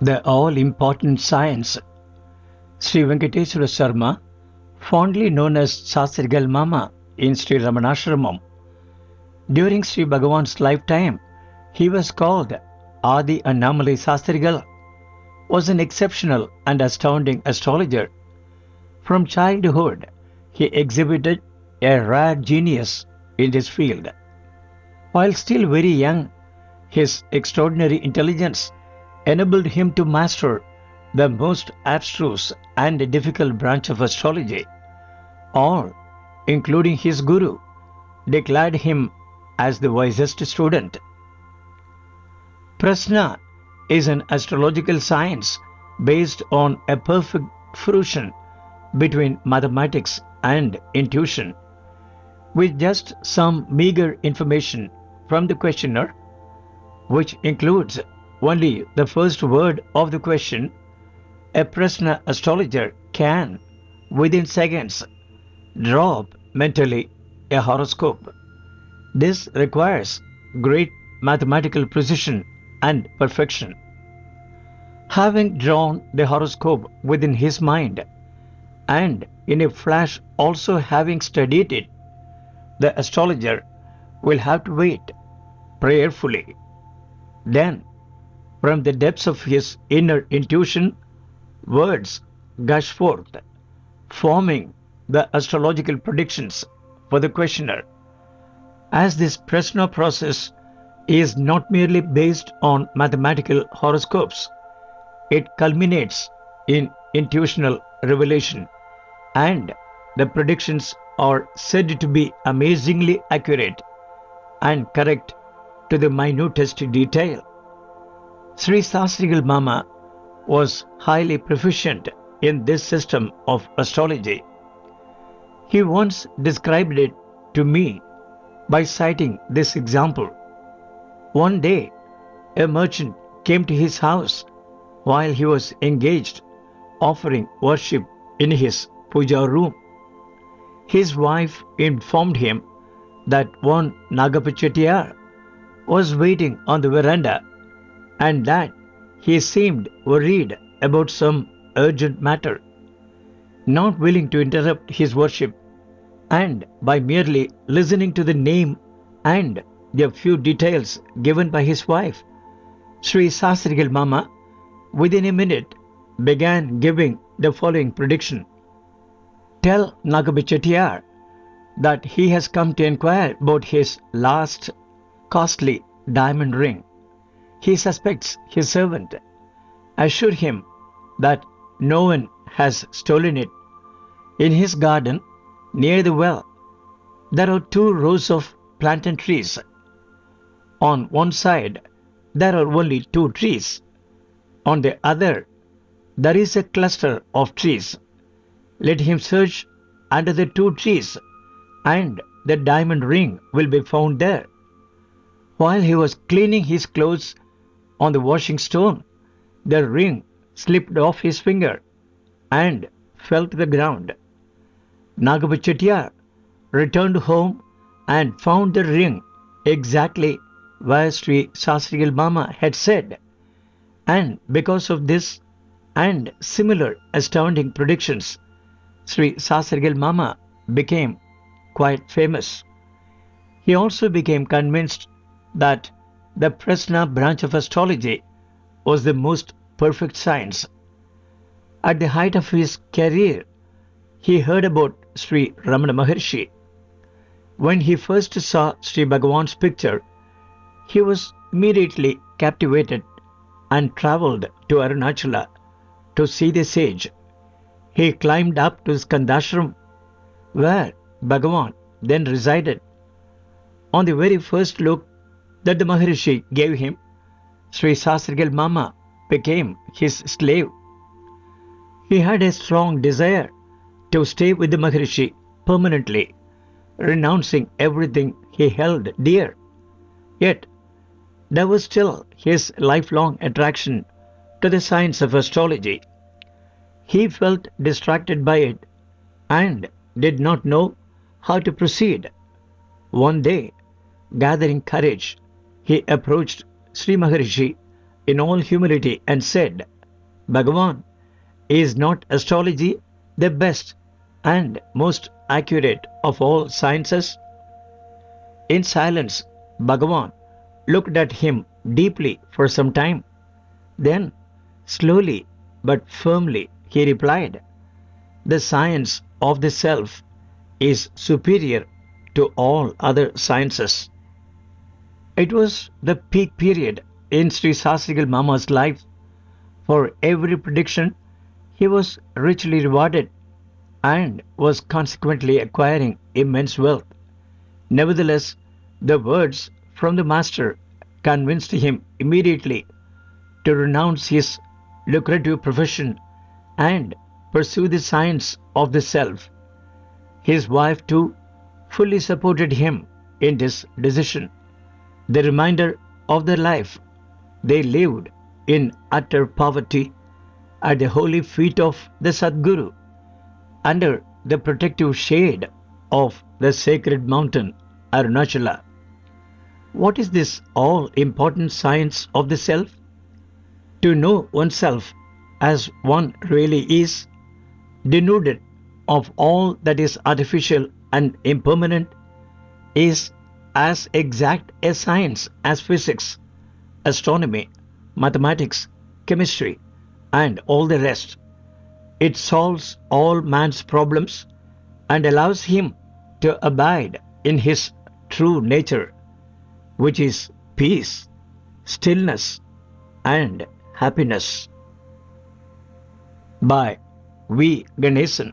the all-important science. Sri Venkateswara Srama, fondly known as Sastrigal Mama in Sri Ramanasramam, during Sri Bhagavan's lifetime, he was called Adi Annamali Sastrigal, was an exceptional and astounding astrologer. From childhood, he exhibited a rare genius in this field. While still very young, his extraordinary intelligence enabled him to master the most abstruse and difficult branch of astrology. All, including his guru, declared him as the wisest student. Prasna is an astrological science based on a perfect fusion between mathematics and intuition. With just some meager information from the questioner, which includes only the first word of the question, a Prasna astrologer can, within seconds, draw up mentally a horoscope. This requires great mathematical precision and perfection. Having drawn the horoscope within his mind, and in a flash also having studied it, the astrologer will have to wait prayerfully. Then, from the depths of his inner intuition, words gush forth, forming the astrological predictions for the questioner. As this Prasna process is not merely based on mathematical horoscopes, it culminates in intuitional revelation, and the predictions are said to be amazingly accurate and correct to the minutest detail. Sri Sastrigal Mama was highly proficient in this system of astrology. He once described it to me by citing this example. One day, a merchant came to his house while he was engaged offering worship in his puja room. His wife informed him that one Nagapachetiyar was waiting on the veranda and that he seemed worried about some urgent matter. Not willing to interrupt his worship, and by merely listening to the name and the few details given by his wife, Sri Sastrigal Mama, within a minute, began giving the following prediction. Tell Nagapachetiyar that he has come to inquire about his last costly diamond ring. He suspects his servant. Assure him that no one has stolen it. In his garden, near the well, there are 2 rows of plantain trees. On one side, there are only 2 trees. On the other, there is a cluster of trees. Let him search under the 2 trees, and the diamond ring will be found there. While he was cleaning his clothes on the washing stone, the ring slipped off his finger and fell to the ground. Nagapachetiyar returned home and found the ring exactly where Sri Sastrigal Mama had said, and because of this and similar astounding predictions, Sri Sastrigal Mama became quite famous. He also became convinced that the Prasna branch of astrology was the most perfect science. At the height of his career, he heard about Sri Ramana Maharshi. When he first saw Sri Bhagavan's picture, he was immediately captivated and travelled to Arunachala to see the sage. He climbed up to Skandashram, where Bhagavan then resided. On the very first look that the Maharshi gave him, Sri Sastrigal Mama became his slave. He had a strong desire to stay with the Maharshi permanently, renouncing everything he held dear. Yet, there was still his lifelong attraction to the science of astrology. He felt distracted by it and did not know how to proceed. One day, gathering courage, he approached Sri Maharshi in all humility and said, Bhagavan, is not astrology the best and most accurate of all sciences? In silence, Bhagavan looked at him deeply for some time. Then, slowly but firmly, he replied, "The science of the self is superior to all other sciences." It was the peak period in Sri Sastrigal Mama's life. For every prediction, he was richly rewarded and was consequently acquiring immense wealth. Nevertheless, the words from the Master convinced him immediately to renounce his lucrative profession and pursue the science of the self. His wife, too, fully supported him in this decision. The remainder of their life they lived in utter poverty at the holy feet of the Sadguru, under the protective shade of the sacred mountain Arunachala. What is this all important science of the self? To know oneself as one really is, denuded of all that is artificial and impermanent, is as exact a science as physics, astronomy, mathematics, chemistry, and all the rest. It solves all man's problems and allows him to abide in his true nature, which is peace, stillness, and happiness. By V. Ganesan.